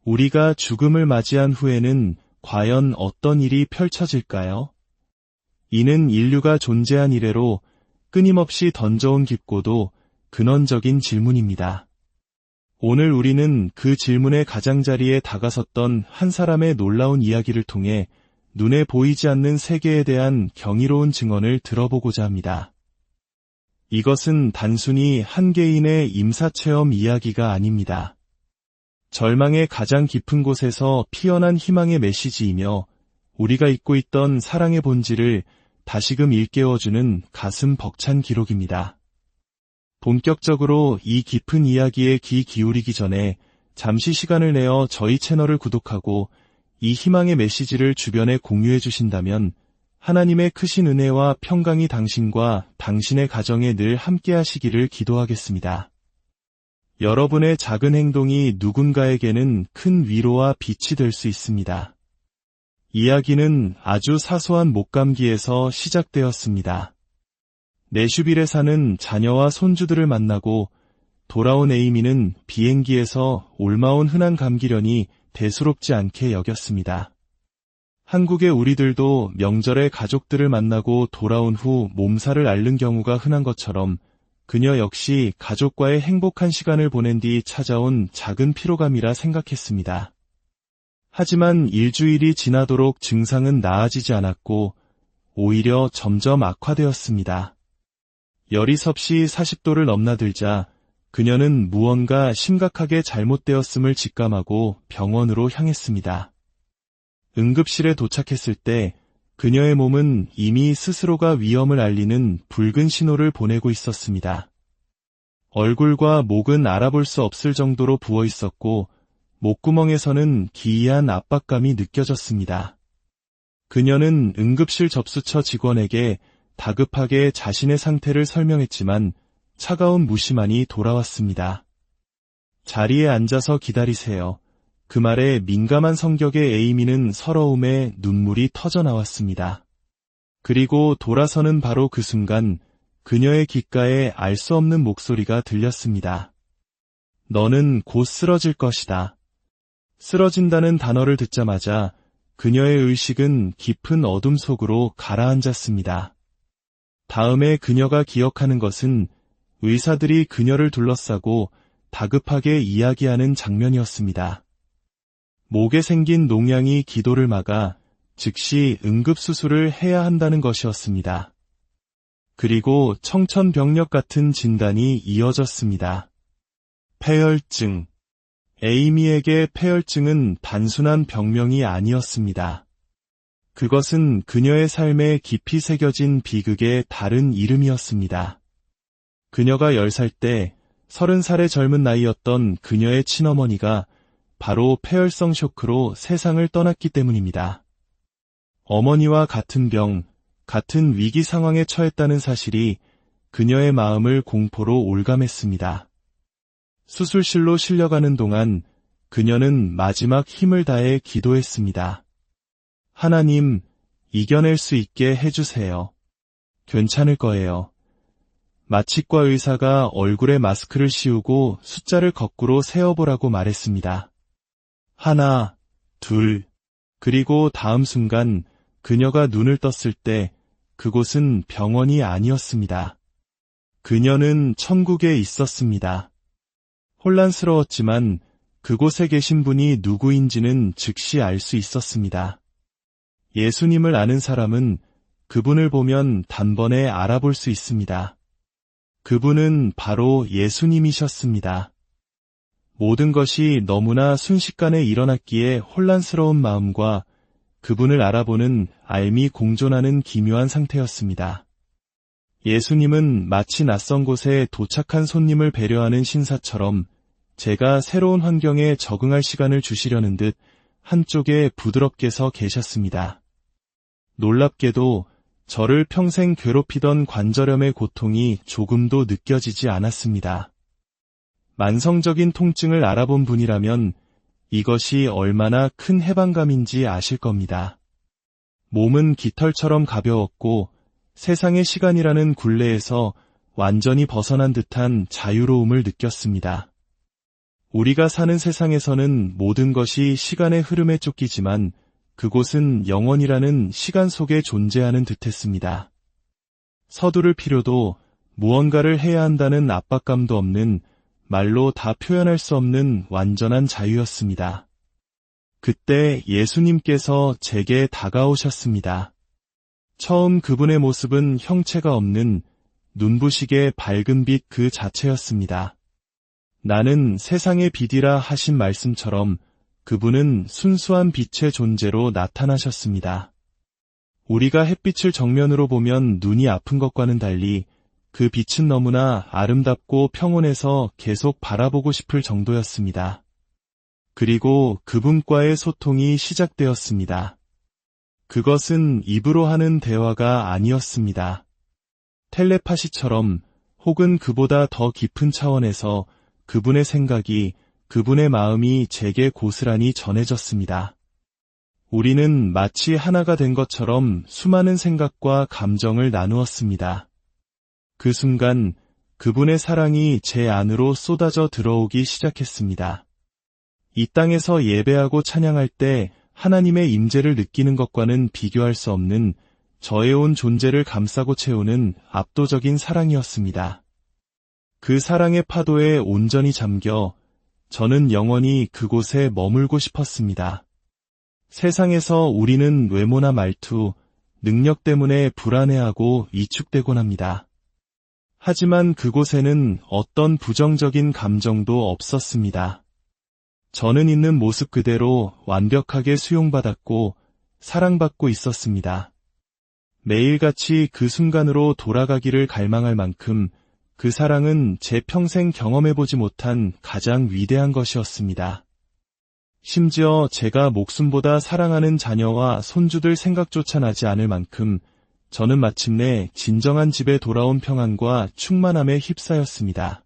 우리가 죽음을 맞이한 후에는 과연 어떤 일이 펼쳐질까요? 이는 인류가 존재한 이래로 끊임없이 던져온 깊고도 근원적인 질문입니다. 오늘 우리는 그 질문의 가장자리에 다가섰던 한 사람의 놀라운 이야기를 통해 눈에 보이지 않는 세계에 대한 경이로운 증언을 들어보고자 합니다. 이것은 단순히 한 개인의 임사체험 이야기가 아닙니다. 절망의 가장 깊은 곳에서 피어난 희망의 메시지이며 우리가 잊고 있던 사랑의 본질을 다시금 일깨워주는 가슴 벅찬 기록입니다. 본격적으로 이 깊은 이야기에 귀 기울이기 전에 잠시 시간을 내어 저희 채널을 구독하고 이 희망의 메시지를 주변에 공유해 주신다면 하나님의 크신 은혜와 평강이 당신과 당신의 가정에 늘 함께 하시기를 기도하겠습니다. 여러분의 작은 행동이 누군가에게는 큰 위로와 빛이 될 수 있습니다. 이야기는 아주 사소한 목감기에서 시작되었습니다. 내슈빌에 사는 자녀와 손주들을 만나고 돌아온 에이미는 비행기에서 올마온 흔한 감기련이 대수롭지 않게 여겼습니다. 한국의 우리들도 명절에 가족들을 만나고 돌아온 후 몸살을 앓는 경우가 흔한 것처럼 그녀 역시 가족과의 행복한 시간을 보낸 뒤 찾아온 작은 피로감이라 생각했습니다. 하지만 일주일이 지나도록 증상은 나아지지 않았고 오히려 점점 악화되었습니다. 열이 섭씨 40도를 넘나들자 그녀는 무언가 심각하게 잘못되었음을 직감하고 병원으로 향했습니다. 응급실에 도착했을 때 그녀의 몸은 이미 스스로가 위험을 알리는 붉은 신호를 보내고 있었습니다. 얼굴과 목은 알아볼 수 없을 정도로 부어 있었고 목구멍에서는 기이한 압박감이 느껴졌습니다. 그녀는 응급실 접수처 직원에게 다급하게 자신의 상태를 설명했지만 차가운 무심한이 돌아왔습니다. 자리에 앉아서 기다리세요. 그 말에 민감한 성격의 에이미는 서러움에 눈물이 터져 나왔습니다. 그리고 돌아서는 바로 그 순간 그녀의 귓가에 알 수 없는 목소리가 들렸습니다. 너는 곧 쓰러질 것이다. 쓰러진다는 단어를 듣자마자 그녀의 의식은 깊은 어둠 속으로 가라앉았습니다. 다음에 그녀가 기억하는 것은 의사들이 그녀를 둘러싸고 다급하게 이야기하는 장면이었습니다. 목에 생긴 농양이 기도를 막아 즉시 응급수술을 해야 한다는 것이었습니다. 그리고 청천벽력 같은 진단이 이어졌습니다. 폐혈증. 에이미에게 폐혈증은 단순한 병명이 아니었습니다. 그것은 그녀의 삶에 깊이 새겨진 비극의 다른 이름이었습니다. 그녀가 10살 때 30살의 젊은 나이였던 그녀의 친어머니가 바로 폐혈성 쇼크로 세상을 떠났기 때문입니다. 어머니와 같은 병, 같은 위기 상황에 처했다는 사실이 그녀의 마음을 공포로 올감했습니다. 수술실로 실려가는 동안 그녀는 마지막 힘을 다해 기도했습니다. 하나님, 이겨낼 수 있게 해주세요. 괜찮을 거예요. 마취과 의사가 얼굴에 마스크를 씌우고 숫자를 거꾸로 세어보라고 말했습니다. 1, 2, 그리고 다음 순간 그녀가 눈을 떴을 때 그곳은 병원이 아니었습니다. 그녀는 천국에 있었습니다. 혼란스러웠지만 그곳에 계신 분이 누구인지는 즉시 알 수 있었습니다. 예수님을 아는 사람은 그분을 보면 단번에 알아볼 수 있습니다. 그분은 바로 예수님이셨습니다. 모든 것이 너무나 순식간에 일어났기에 혼란스러운 마음과 그분을 알아보는 알미 공존하는 기묘한 상태였습니다. 예수님은 마치 낯선 곳에 도착한 손님을 배려하는 신사처럼 제가 새로운 환경에 적응할 시간을 주시려는 듯 한쪽에 부드럽게 서 계셨습니다. 놀랍게도 저를 평생 괴롭히던 관절염의 고통이 조금도 느껴지지 않았습니다. 만성적인 통증을 알아본 분이라면 이것이 얼마나 큰 해방감인지 아실 겁니다. 몸은 깃털처럼 가벼웠고 세상의 시간이라는 굴레에서 완전히 벗어난 듯한 자유로움을 느꼈습니다. 우리가 사는 세상에서는 모든 것이 시간의 흐름에 쫓기지만 그곳은 영원이라는 시간 속에 존재하는 듯했습니다. 서두를 필요도 무언가를 해야 한다는 압박감도 없는 말로 다 표현할 수 없는 완전한 자유였습니다. 그때 예수님께서 제게 다가오셨습니다. 처음 그분의 모습은 형체가 없는 눈부시게 밝은 빛 그 자체였습니다. 나는 세상의 빛이라 하신 말씀처럼 그분은 순수한 빛의 존재로 나타나셨습니다. 우리가 햇빛을 정면으로 보면 눈이 아픈 것과는 달리 그 빛은 너무나 아름답고 평온해서 계속 바라보고 싶을 정도였습니다. 그리고 그분과의 소통이 시작되었습니다. 그것은 입으로 하는 대화가 아니었습니다. 텔레파시처럼 혹은 그보다 더 깊은 차원에서 그분의 생각이, 그분의 마음이 제게 고스란히 전해졌습니다. 우리는 마치 하나가 된 것처럼 수많은 생각과 감정을 나누었습니다. 그 순간 그분의 사랑이 제 안으로 쏟아져 들어오기 시작했습니다. 이 땅에서 예배하고 찬양할 때 하나님의 임재를 느끼는 것과는 비교할 수 없는 저의 온 존재를 감싸고 채우는 압도적인 사랑이었습니다. 그 사랑의 파도에 온전히 잠겨 저는 영원히 그곳에 머물고 싶었습니다. 세상에서 우리는 외모나 말투, 능력 때문에 불안해하고 위축되곤 합니다. 하지만 그곳에는 어떤 부정적인 감정도 없었습니다. 저는 있는 모습 그대로 완벽하게 수용받았고 사랑받고 있었습니다. 매일같이 그 순간으로 돌아가기를 갈망할 만큼 그 사랑은 제 평생 경험해보지 못한 가장 위대한 것이었습니다. 심지어 제가 목숨보다 사랑하는 자녀와 손주들 생각조차 나지 않을 만큼 저는 마침내 진정한 집에 돌아온 평안과 충만함에 휩싸였습니다.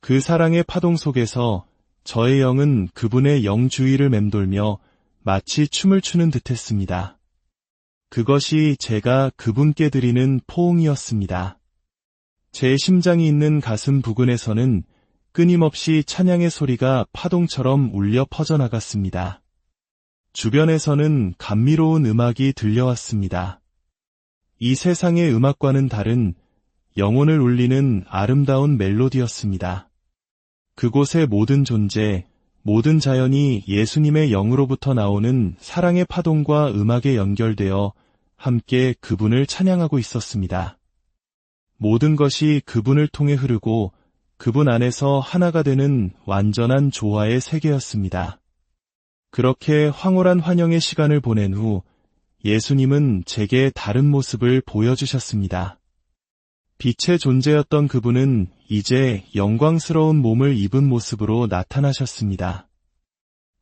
그 사랑의 파동 속에서 저의 영은 그분의 영 주위를 맴돌며 마치 춤을 추는 듯했습니다. 그것이 제가 그분께 드리는 포옹이었습니다. 제 심장이 있는 가슴 부근에서는 끊임없이 찬양의 소리가 파동처럼 울려 퍼져나갔습니다. 주변에서는 감미로운 음악이 들려왔습니다. 이 세상의 음악과는 다른 영혼을 울리는 아름다운 멜로디였습니다. 그곳의 모든 존재, 모든 자연이 예수님의 영으로부터 나오는 사랑의 파동과 음악에 연결되어 함께 그분을 찬양하고 있었습니다. 모든 것이 그분을 통해 흐르고 그분 안에서 하나가 되는 완전한 조화의 세계였습니다. 그렇게 황홀한 환영의 시간을 보낸 후 예수님은 제게 다른 모습을 보여주셨습니다. 빛의 존재였던 그분은 이제 영광스러운 몸을 입은 모습으로 나타나셨습니다.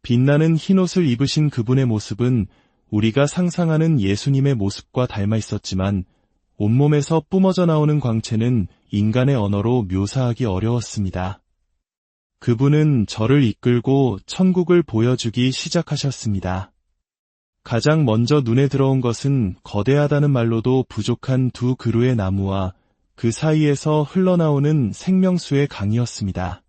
빛나는 흰옷을 입으신 그분의 모습은 우리가 상상하는 예수님의 모습과 닮아 있었지만 온몸에서 뿜어져 나오는 광채는 인간의 언어로 묘사하기 어려웠습니다. 그분은 저를 이끌고 천국을 보여주기 시작하셨습니다. 가장 먼저 눈에 들어온 것은 거대하다는 말로도 부족한 두 그루의 나무와 그 사이에서 흘러나오는 생명수의 강이었습니다.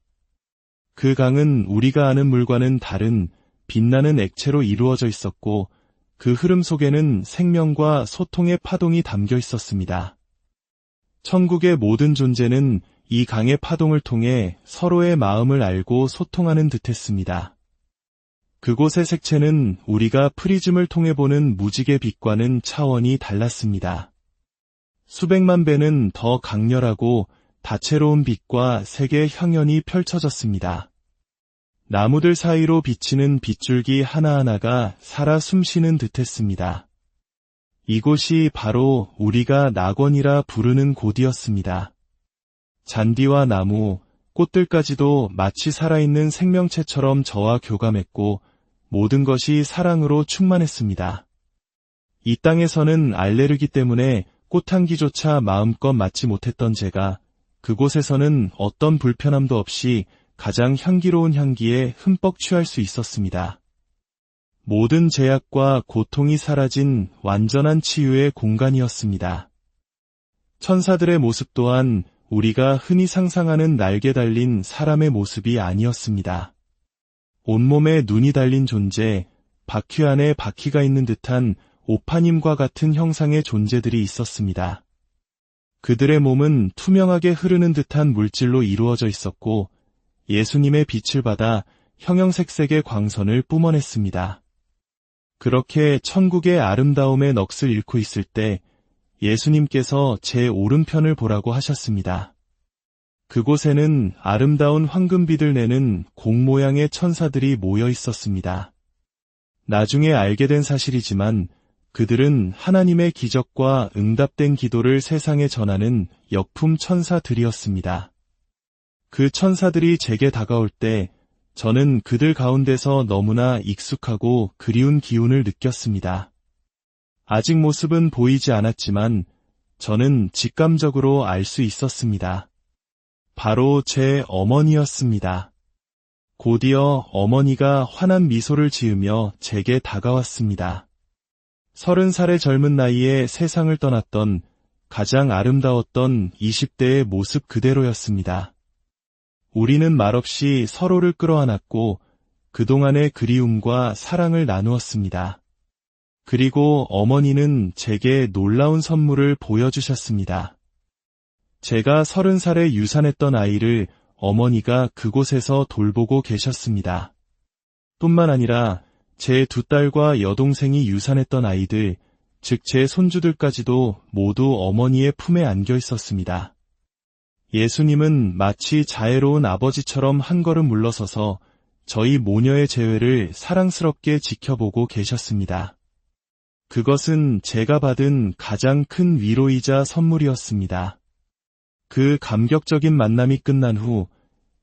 그 강은 우리가 아는 물과는 다른 빛나는 액체로 이루어져 있었고 그 흐름 속에는 생명과 소통의 파동이 담겨 있었습니다. 천국의 모든 존재는 이 강의 파동을 통해 서로의 마음을 알고 소통하는 듯했습니다. 그곳의 색채는 우리가 프리즘을 통해 보는 무지개 빛과는 차원이 달랐습니다. 수백만 배는 더 강렬하고 다채로운 빛과 색의 향연이 펼쳐졌습니다. 나무들 사이로 비치는 빗줄기 하나하나가 살아 숨쉬는 듯했습니다. 이곳이 바로 우리가 낙원이라 부르는 곳이었습니다. 잔디와 나무, 꽃들까지도 마치 살아있는 생명체처럼 저와 교감했고 모든 것이 사랑으로 충만했습니다. 이 땅에서는 알레르기 때문에 꽃향기조차 마음껏 맡지 못했던 제가 그곳에서는 어떤 불편함도 없이 가장 향기로운 향기에 흠뻑 취할 수 있었습니다. 모든 제약과 고통이 사라진 완전한 치유의 공간이었습니다. 천사들의 모습 또한 우리가 흔히 상상하는 날개 달린 사람의 모습이 아니었습니다. 온몸에 눈이 달린 존재, 바퀴 안에 바퀴가 있는 듯한 오파님과 같은 형상의 존재들이 있었습니다. 그들의 몸은 투명하게 흐르는 듯한 물질로 이루어져 있었고 예수님의 빛을 받아 형형색색의 광선을 뿜어냈습니다. 그렇게 천국의 아름다움의 넋을 잃고 있을 때 예수님께서 제 오른편을 보라고 하셨습니다. 그곳에는 아름다운 황금빛을 내는 공 모양의 천사들이 모여 있었습니다. 나중에 알게 된 사실이지만 그들은 하나님의 기적과 응답된 기도를 세상에 전하는 역품 천사들이었습니다. 그 천사들이 제게 다가올 때 저는 그들 가운데서 너무나 익숙하고 그리운 기운을 느꼈습니다. 아직 모습은 보이지 않았지만 저는 직감적으로 알 수 있었습니다. 바로 제 어머니였습니다. 곧이어 어머니가 환한 미소를 지으며 제게 다가왔습니다. 30살의 젊은 나이에 세상을 떠났던 가장 아름다웠던 20대의 모습 그대로였습니다. 우리는 말없이 서로를 끌어안았고 그동안의 그리움과 사랑을 나누었습니다. 그리고 어머니는 제게 놀라운 선물을 보여주셨습니다. 제가 30살에 유산했던 아이를 어머니가 그곳에서 돌보고 계셨습니다. 뿐만 아니라 제 2딸과 여동생이 유산했던 아이들, 즉 제 손주들까지도 모두 어머니의 품에 안겨 있었습니다. 예수님은 마치 자애로운 아버지처럼 한 걸음 물러서서 저희 모녀의 재회를 사랑스럽게 지켜보고 계셨습니다. 그것은 제가 받은 가장 큰 위로이자 선물이었습니다. 그 감격적인 만남이 끝난 후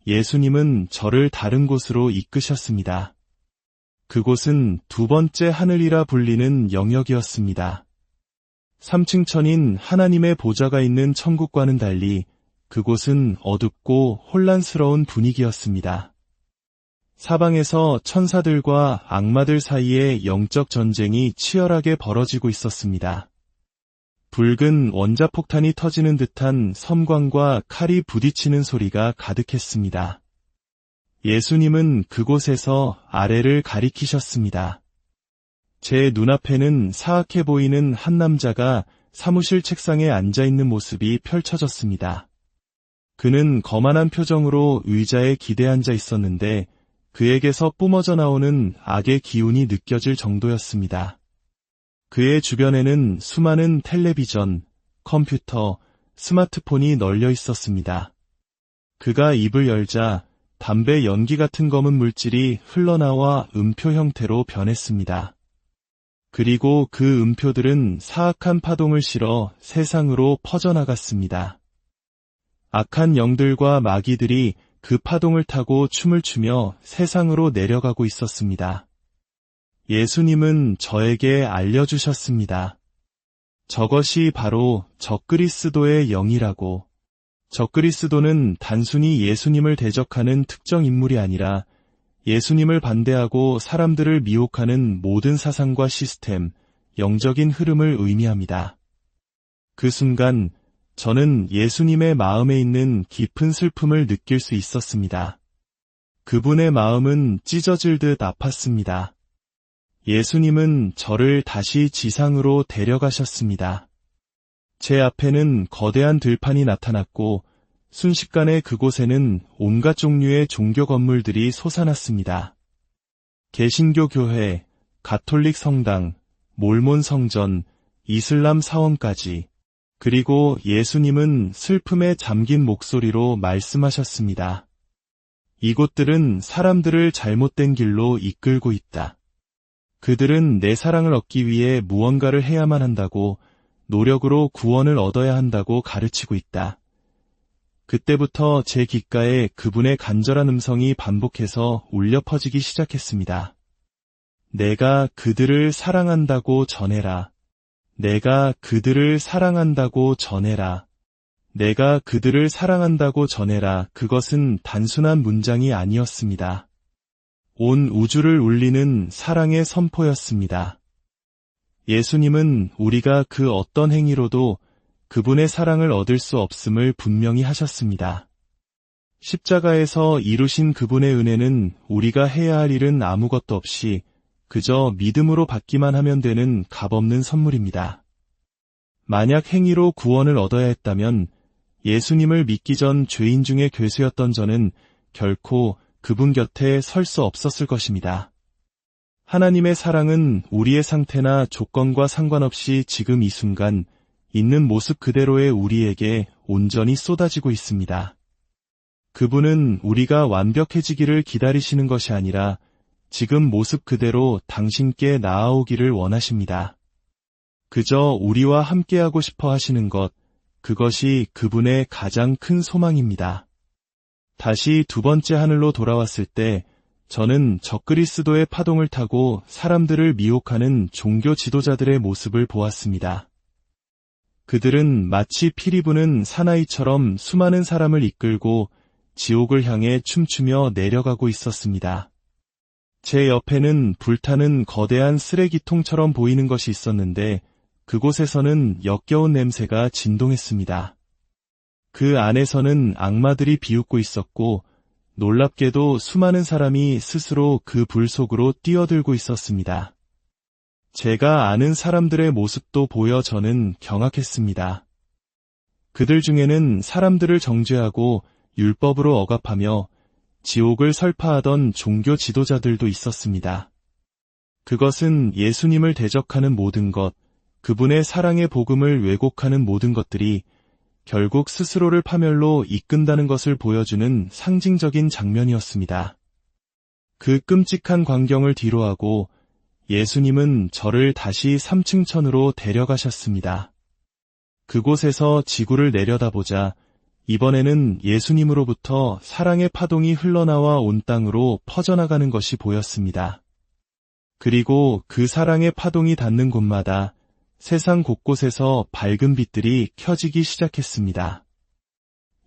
예수님은 저를 다른 곳으로 이끄셨습니다. 그곳은 2번째 하늘이라 불리는 영역이었습니다. 3층 천인 하나님의 보좌가 있는 천국과는 달리 그곳은 어둡고 혼란스러운 분위기였습니다. 사방에서 천사들과 악마들 사이에 영적 전쟁이 치열하게 벌어지고 있었습니다. 붉은 원자폭탄이 터지는 듯한 섬광과 칼이 부딪히는 소리가 가득했습니다. 예수님은 그곳에서 아래를 가리키셨습니다. 제 눈앞에는 사악해 보이는 한 남자가 사무실 책상에 앉아있는 모습이 펼쳐졌습니다. 그는 거만한 표정으로 의자에 기대앉아 있었는데 그에게서 뿜어져 나오는 악의 기운이 느껴질 정도였습니다. 그의 주변에는 수많은 텔레비전, 컴퓨터, 스마트폰이 널려 있었습니다. 그가 입을 열자 담배 연기 같은 검은 물질이 흘러나와 음표 형태로 변했습니다. 그리고 그 음표들은 사악한 파동을 실어 세상으로 퍼져나갔습니다. 악한 영들과 마귀들이 그 파동을 타고 춤을 추며 세상으로 내려가고 있었습니다. 예수님은 저에게 알려주셨습니다. 저것이 바로 적그리스도의 영이라고. 적그리스도는 단순히 예수님을 대적하는 특정 인물이 아니라 예수님을 반대하고 사람들을 미혹하는 모든 사상과 시스템, 영적인 흐름을 의미합니다. 그 순간 저는 예수님의 마음에 있는 깊은 슬픔을 느낄 수 있었습니다. 그분의 마음은 찢어질 듯 아팠습니다. 예수님은 저를 다시 지상으로 데려가셨습니다. 제 앞에는 거대한 들판이 나타났고 순식간에 그곳에는 온갖 종류의 종교 건물들이 솟아났습니다. 개신교 교회, 가톨릭 성당, 몰몬 성전, 이슬람 사원까지. 그리고 예수님은 슬픔에 잠긴 목소리로 말씀하셨습니다. 이곳들은 사람들을 잘못된 길로 이끌고 있다. 그들은 내 사랑을 얻기 위해 무언가를 해야만 한다고, 노력으로 구원을 얻어야 한다고 가르치고 있다. 그때부터 제 귓가에 그분의 간절한 음성이 반복해서 울려 퍼지기 시작했습니다. 내가 그들을 사랑한다고 전해라. 내가 그들을 사랑한다고 전해라. 내가 그들을 사랑한다고 전해라. 그것은 단순한 문장이 아니었습니다. 온 우주를 울리는 사랑의 선포였습니다. 예수님은 우리가 그 어떤 행위로도 그분의 사랑을 얻을 수 없음을 분명히 하셨습니다. 십자가에서 이루신 그분의 은혜는 우리가 해야 할 일은 아무것도 없이 그저 믿음으로 받기만 하면 되는 값없는 선물입니다. 만약 행위로 구원을 얻어야 했다면 예수님을 믿기 전 죄인 중에 괴수였던 저는 결코 그분 곁에 설 수 없었을 것입니다. 하나님의 사랑은 우리의 상태나 조건과 상관없이 지금 이 순간 있는 모습 그대로의 우리에게 온전히 쏟아지고 있습니다. 그분은 우리가 완벽해지기를 기다리시는 것이 아니라 지금 모습 그대로 당신께 나아오기를 원하십니다. 그저 우리와 함께하고 싶어 하시는 것, 그것이 그분의 가장 큰 소망입니다. 다시 두 번째 하늘로 돌아왔을 때 저는 적그리스도의 파동을 타고 사람들을 미혹하는 종교 지도자들의 모습을 보았습니다. 그들은 마치 피리 부는 사나이처럼 수많은 사람을 이끌고 지옥을 향해 춤추며 내려가고 있었습니다. 제 옆에는 불타는 거대한 쓰레기통처럼 보이는 것이 있었는데 그곳에서는 역겨운 냄새가 진동했습니다. 그 안에서는 악마들이 비웃고 있었고 놀랍게도 수많은 사람이 스스로 그 불 속으로 뛰어들고 있었습니다. 제가 아는 사람들의 모습도 보여 저는 경악했습니다. 그들 중에는 사람들을 정죄하고 율법으로 억압하며 지옥을 설파하던 종교 지도자들도 있었습니다. 그것은 예수님을 대적하는 모든 것, 그분의 사랑의 복음을 왜곡하는 모든 것들이 결국 스스로를 파멸로 이끈다는 것을 보여주는 상징적인 장면이었습니다. 그 끔찍한 광경을 뒤로하고 예수님은 저를 다시 3층 천으로 데려가셨습니다. 그곳에서 지구를 내려다보자 이번에는 예수님으로부터 사랑의 파동이 흘러나와 온 땅으로 퍼져나가는 것이 보였습니다. 그리고 그 사랑의 파동이 닿는 곳마다 세상 곳곳에서 밝은 빛들이 켜지기 시작했습니다.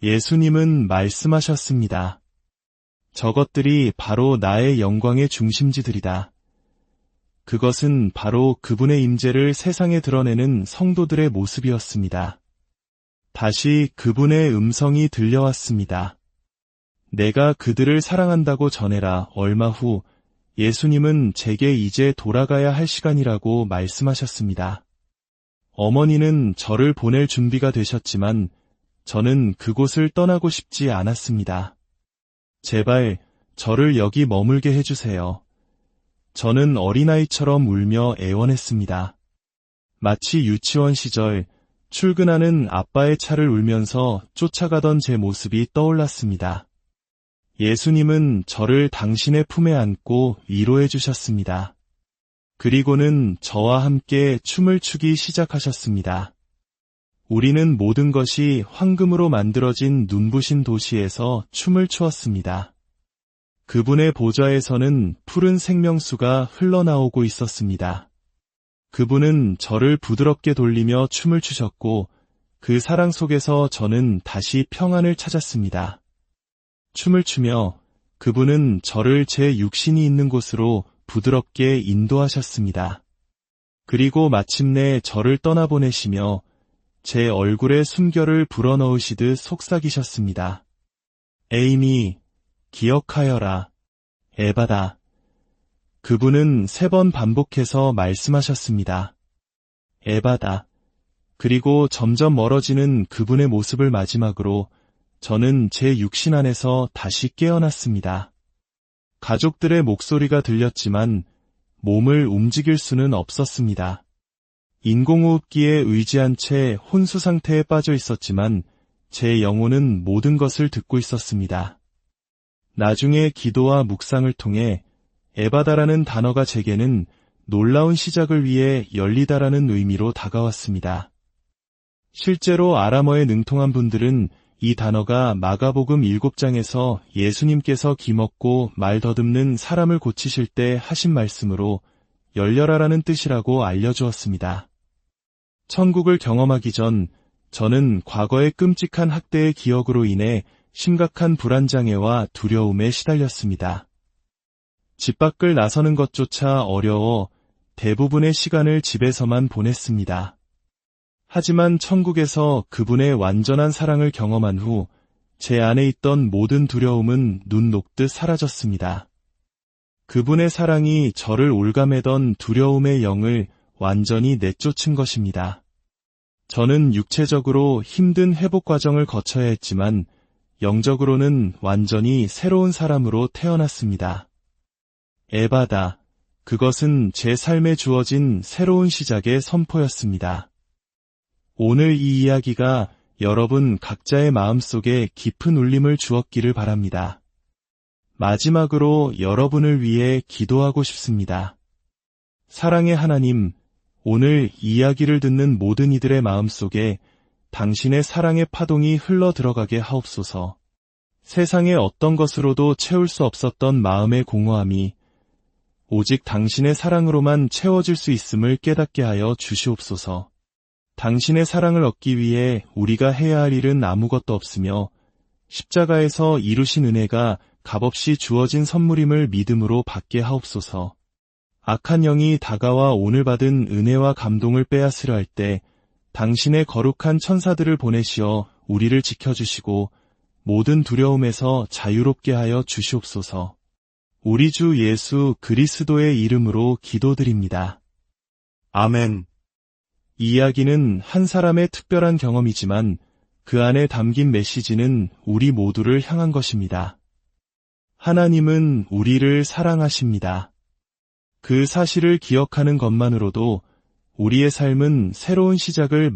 예수님은 말씀하셨습니다. 저것들이 바로 나의 영광의 중심지들이다. 그것은 바로 그분의 임재를 세상에 드러내는 성도들의 모습이었습니다. 다시 그분의 음성이 들려왔습니다. 내가 그들을 사랑한다고 전해라. 얼마 후 예수님은 제게 이제 돌아가야 할 시간이라고 말씀하셨습니다. 어머니는 저를 보낼 준비가 되셨지만 저는 그곳을 떠나고 싶지 않았습니다. 제발 저를 여기 머물게 해주세요. 저는 어린아이처럼 울며 애원했습니다. 마치 유치원 시절 출근하는 아빠의 차를 울면서 쫓아가던 제 모습이 떠올랐습니다. 예수님은 저를 당신의 품에 안고 위로해 주셨습니다. 그리고는 저와 함께 춤을 추기 시작하셨습니다. 우리는 모든 것이 황금으로 만들어진 눈부신 도시에서 춤을 추었습니다. 그분의 보좌에서는 푸른 생명수가 흘러나오고 있었습니다. 그분은 저를 부드럽게 돌리며 춤을 추셨고 그 사랑 속에서 저는 다시 평안을 찾았습니다. 춤을 추며 그분은 저를 제 육신이 있는 곳으로 부드럽게 인도하셨습니다. 그리고 마침내 저를 떠나보내시며 제 얼굴에 숨결을 불어넣으시듯 속삭이셨습니다. 에이미, 기억하여라. 에바다. 그분은 3번 반복해서 말씀하셨습니다. 에바다. 그리고 점점 멀어지는 그분의 모습을 마지막으로 저는 제 육신 안에서 다시 깨어났습니다. 가족들의 목소리가 들렸지만 몸을 움직일 수는 없었습니다. 인공호흡기에 의지한 채 혼수 상태에 빠져 있었지만 제 영혼은 모든 것을 듣고 있었습니다. 나중에 기도와 묵상을 통해 에바다라는 단어가 제게는 놀라운 시작을 위해 열리다라는 의미로 다가왔습니다. 실제로 아람어에 능통한 분들은 이 단어가 마가복음 7장에서 예수님께서 기먹고 말 더듬는 사람을 고치실 때 하신 말씀으로 열려라라는 뜻이라고 알려주었습니다. 천국을 경험하기 전 저는 과거의 끔찍한 학대의 기억으로 인해 심각한 불안장애와 두려움에 시달렸습니다. 집 밖을 나서는 것조차 어려워 대부분의 시간을 집에서만 보냈습니다. 하지만 천국에서 그분의 완전한 사랑을 경험한 후 제 안에 있던 모든 두려움은 눈 녹듯 사라졌습니다. 그분의 사랑이 저를 올가매던 두려움의 영을 완전히 내쫓은 것입니다. 저는 육체적으로 힘든 회복 과정을 거쳐야 했지만 영적으로는 완전히 새로운 사람으로 태어났습니다. 에바다, 그것은 제 삶에 주어진 새로운 시작의 선포였습니다. 오늘 이 이야기가 여러분 각자의 마음속에 깊은 울림을 주었기를 바랍니다. 마지막으로 여러분을 위해 기도하고 싶습니다. 사랑의 하나님, 오늘 이야기를 듣는 모든 이들의 마음속에 당신의 사랑의 파동이 흘러 들어가게 하옵소서. 세상의 어떤 것으로도 채울 수 없었던 마음의 공허함이 오직 당신의 사랑으로만 채워질 수 있음을 깨닫게 하여 주시옵소서. 당신의 사랑을 얻기 위해 우리가 해야 할 일은 아무것도 없으며 십자가에서 이루신 은혜가 값없이 주어진 선물임을 믿음으로 받게 하옵소서. 악한 영이 다가와 오늘 받은 은혜와 감동을 빼앗으려 할 때 당신의 거룩한 천사들을 보내시어 우리를 지켜주시고 모든 두려움에서 자유롭게 하여 주시옵소서. 우리 주 예수 그리스도의 이름으로 기도드립니다. 아멘. 이 이야기는 한 사람의 특별한 경험이지만 그 안에 담긴 메시지는 우리 모두를 향한 것입니다. 하나님은 우리를 사랑하십니다. 그 사실을 기억하는 것만으로도 우리의 삶은 새로운 시작을